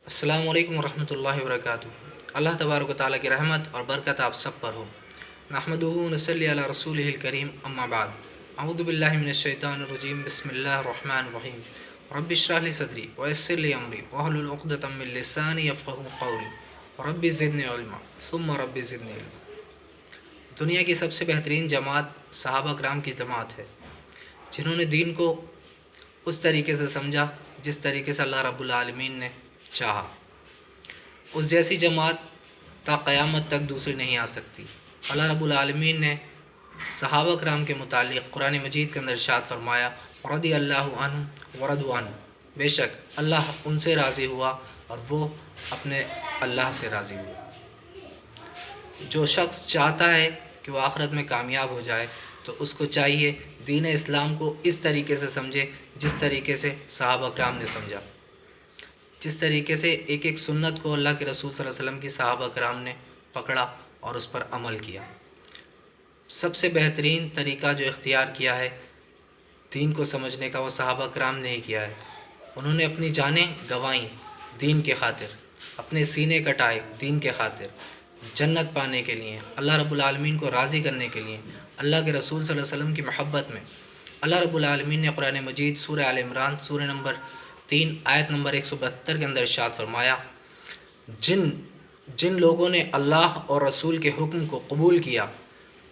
अस्सलामु अलैकुम वरहमतुल्लाहि वबरकातुहू। अल्लाह तबारक व तआला की रहमत और बरकत आप सब पर हो। नहमदुहू व नसल्ली अला रसूलिहिल करीम, अम्मा बाद। अऊज़ु बिल्लाहि मिनश शैतानिर रजीम, बिस्मिल्लाहिर रहमानिर रहीम। रब्बि इश्रह ली सदरी व यस्सिर ली अमरी वहलुल उक़दतम मिन लिसानी यफ़क़हू क़ौली रब्बि ज़िदनी इल्मा सुम्मा रब्बि ज़िदनी इल्मा। दुनिया की सबसे बेहतरीन जमात सहाबा कराम की जमात है, जिन्होंने दीन को उस तरीके से समझा जिस तरीके से अल्लाह रब्बुल आलमीन ने चाहा। उस जैसी जमात ता क़यामत तक दूसरी नहीं आ सकती। अल्लाह रब्बुल आलमीन ने सहाबा कराम के मुतालिक कुरान मजीद के अंदर इरशाद फरमाया, रदी अल्लाहु अन्हुम व रदू अन्हु, बेशक अल्लाह उनसे राज़ी हुआ और वो अपने अल्लाह से राज़ी हुए। जो शख्स चाहता है कि वह आखिरत में कामयाब हो जाए तो उसको चाहिए दीन इस्लाम को इस तरीके से समझे जिस तरीके से सहाबा कराम ने समझा, जिस तरीके से एक एक सुन्नत को अल्लाह के रसूल सल्लल्लाहु अलैहि वसल्लम की सहाबा कराम ने पकड़ा और उस पर अमल किया। सबसे बेहतरीन तरीका जो इख्तियार किया है दीन को समझने का, वो सहाबा कराम ने ही किया है। उन्होंने अपनी जानें गंवाईं दीन के खातिर, अपने सीने कटाए दीन के खातिर, जन्नत पाने के लिए, अल्लाह रब्बुल आलमीन को राज़ी करने के लिए, अल्लाह के रसूल सल्लल्लाहु अलैहि वसल्लम की मोहब्बत में। अल्लाह रब्बुल आलमीन ने कुरान मजीद सूरह आल इमरान सूरह नंबर 3 आयत नंबर 172 के अंदर इरशाद फरमाया, जिन लोगों ने अल्लाह और रसूल के हुक्म को कबूल किया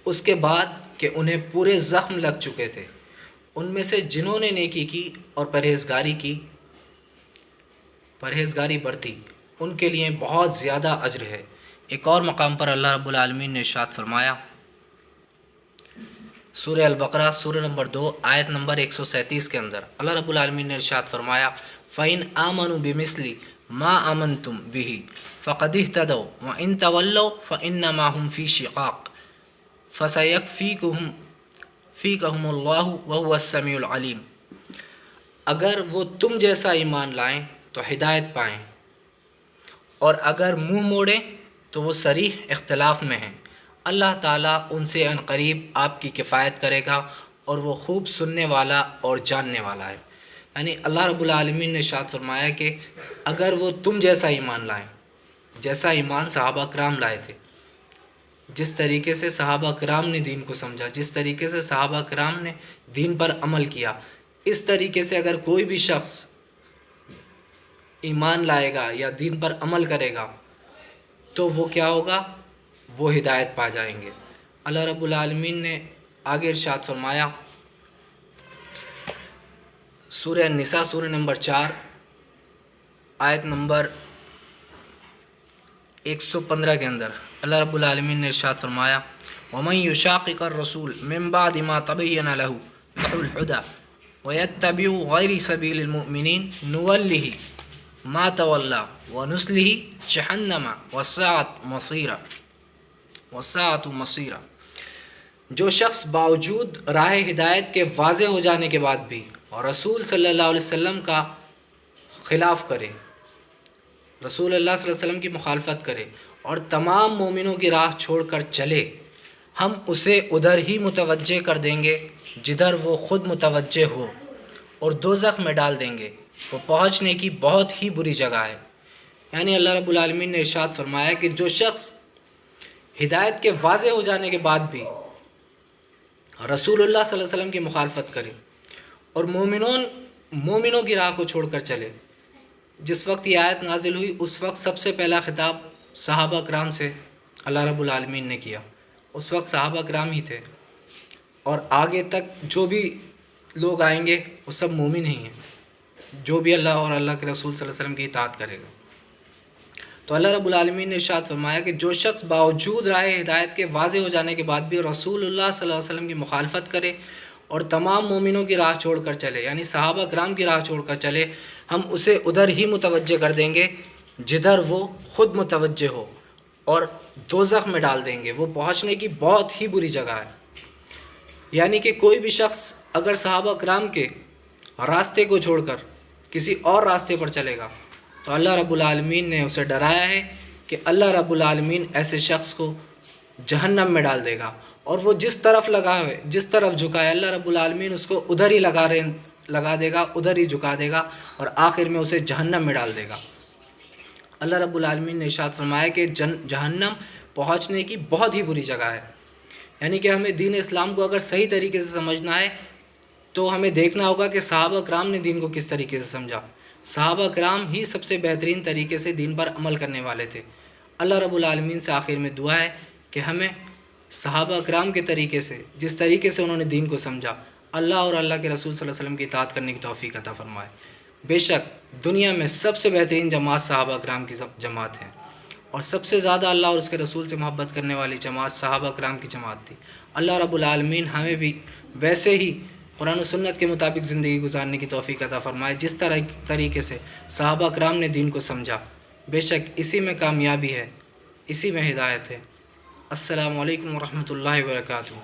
उसके बाद कि उन्हें पूरे ज़ख्म लग चुके थे, उनमें से जिन्होंने नेकी की और परहेज़गारी बरती, उनके लिए बहुत ज़्यादा अज्र है। एक और मकाम पर अल्लाह रब्बुल आलमीन ने इरशाद फरमाया, सूरह अल-बक़रा सूरह नंबर 2 आयत नंबर 137 के अंदर अल्लाह रब्बुल आलमीन ने इरशाद फरमाया, फ़इन आमनु बिमिस्ली मा आमनतुम बिही फ़क़द इह्तदौ व इन तवल्लौ फ़इन्नमा हुम फ़ी शिक़ाक़ फ़सयकफ़ीकहुमुल्लाहु व हुवस समीउल अलीम। अगर वो तुम जैसा ईमान लाएं तो हिदायत पाएं, और अगर मुँह मोड़ें तो वो सरीह इख्तिलाफ़ में हैं। अल्लाह ताला उनसे अनकरीब आपकी किफ़ायत करेगा और वो खूब सुनने वाला और जानने वाला है। यानी अल्लाह रब्बुल आलमीन ने इरशाद फरमाया कि अगर वो तुम जैसा ईमान लाएं, जैसा ईमान सहाबा कराम लाए थे, जिस तरीके से सहाबा कराम ने दीन को समझा, जिस तरीके से सहाबा कराम ने दीन पर अमल किया, इस तरीके से अगर कोई भी शख्स ईमान लाएगा या दीन पर अमल करेगा तो वो क्या होगा, वो हिदायत पा जाएंगे। अल्लाह रब्बुल आलमीन ने आगे इरशाद फरमाया सूरह निसा सूरह नंबर 4 आयत नंबर 115 के अंदर अल्लाह रब्बुल आलमीन ने इरशाद फरमाया, वमन युशाक़िक़िर रसूल मिन बअदि मा तबय्यन लहुल हुदा व यत्तबि गैर सबीलिल मुमिनीन नुवल्लिहि मा तवल्ला व नुस्लिहि जहन्नम वसाअत मसीरा। जो शख्स बावजूद राह हिदायत के वाज़े हो जाने के बाद भी और रसूल सल्लल्लाहु अलैहि वसल्लम का ख़िलाफ़ करे, रसूल अल्लाह सल्लल्लाहु अलैहि वसल्लम की मुखालफत करे और तमाम मोमिनों की राह छोड़कर चले, हम उसे उधर ही मुतवज्जे कर देंगे जिधर वो ख़ुद मुतवज्जे हो, और दोज़ख में डाल देंगे, वो पहुँचने की बहुत ही बुरी जगह है। यानी अल्लाह रब्बुल आलमीन ने इरशाद फरमाया कि जो शख्स हिदायत के वाज़े हो जाने के बाद भी रसूलुल्लाह सल्लल्लाहु अलैहि वसल्लम की मुखालफत करे और मोमिनों की राह को छोड़कर चले। जिस वक्त ये आयत नाजिल हुई उस वक्त सबसे पहला खिताब सहाबा कराम से अल्लाह रब्बुल आलमीन ने किया। उस वक्त सहाबा कराम ही थे, और आगे तक जो भी लोग आएंगे वो सब मोमिन ही हैं, जो भी अल्लाह और अल्लाह के रसूल सल्लल्लाहु अलैहि वसल्लम की इताअत करेगा। तो अल्लाह रब्बुल आलमीन ने इरशाद फरमाया कि जो शख्स बावजूद राह हिदायत के वाज़े हो जाने के बाद भी रसूलुल्लाह सल्लल्लाहु अलैहि वसल्लम की मुखालफत करे और तमाम मोमिनों की राह छोड़कर चले, यानी सहाबा कराम की राह छोड़कर चले, हम उसे उधर ही मुतवज्जे कर देंगे जिधर वो ख़ुद मुतवज्जे हो, और दोज़ख में डाल देंगे, वो पहुँचने की बहुत ही बुरी जगह है। यानी कि कोई भी शख्स अगर सहाबा कराम के रास्ते को छोड़कर किसी और रास्ते पर चलेगा तो अल्लाह रब्बुल आलमीन ने उसे डराया है कि अल्लाह रब्बुल आलमीन ऐसे शख्स को जहन्नम में डाल देगा, और वो जिस तरफ लगा है, जिस तरफ झुकाए, अल्लाह रब्बुल आलमीन उसको उधर ही लगा देगा, उधर ही झुका देगा, और आखिर में उसे जहन्नम में डाल देगा। اللہ رب العالمین نے ارشاد فرمایا کہ جہنم پہنچنے کی بہت ہی بری جگہ ہے۔ یعنی کہ ہمیں دین اسلام کو اگر صحیح طریقے سے سمجھنا ہے تو ہمیں دیکھنا ہوگا کہ صحابہ کرام نے دین کو کس طریقے سے سمجھا۔ صحابہ کرام ہی سب سے بہترین طریقے سے دین پر عمل کرنے والے تھے۔ اللہ رب العالمین سے آخر میں دعا ہے کہ ہمیں صحابہ کرام کے طریقے سے، جس طریقے سے انہوں نے دین کو سمجھا، اللہ اور اللہ کے رسول صلی اللہ علیہ وسلم کی اطاعت کرنے کی توفیق عطا فرمائے۔ بے شک دنیا میں سب سے بہترین جماعت صحابہ کرام کی جماعت ہے، اور سب سے زیادہ اللہ اور اس کے رسول سے محبت کرنے والی جماعت صحابہ کرام کی جماعت تھی۔ اللہ رب العالمین ہمیں بھی ویسے ہی قرآن و سنت کے مطابق زندگی گزارنے کی توفیق عطا فرمائے جس طریقے سے صحابہ کرام نے دین کو سمجھا۔ بے شک اسی میں کامیابی ہے، اسی میں ہدایت ہے۔ السلام علیکم ورحمۃ اللہ وبرکاتہ۔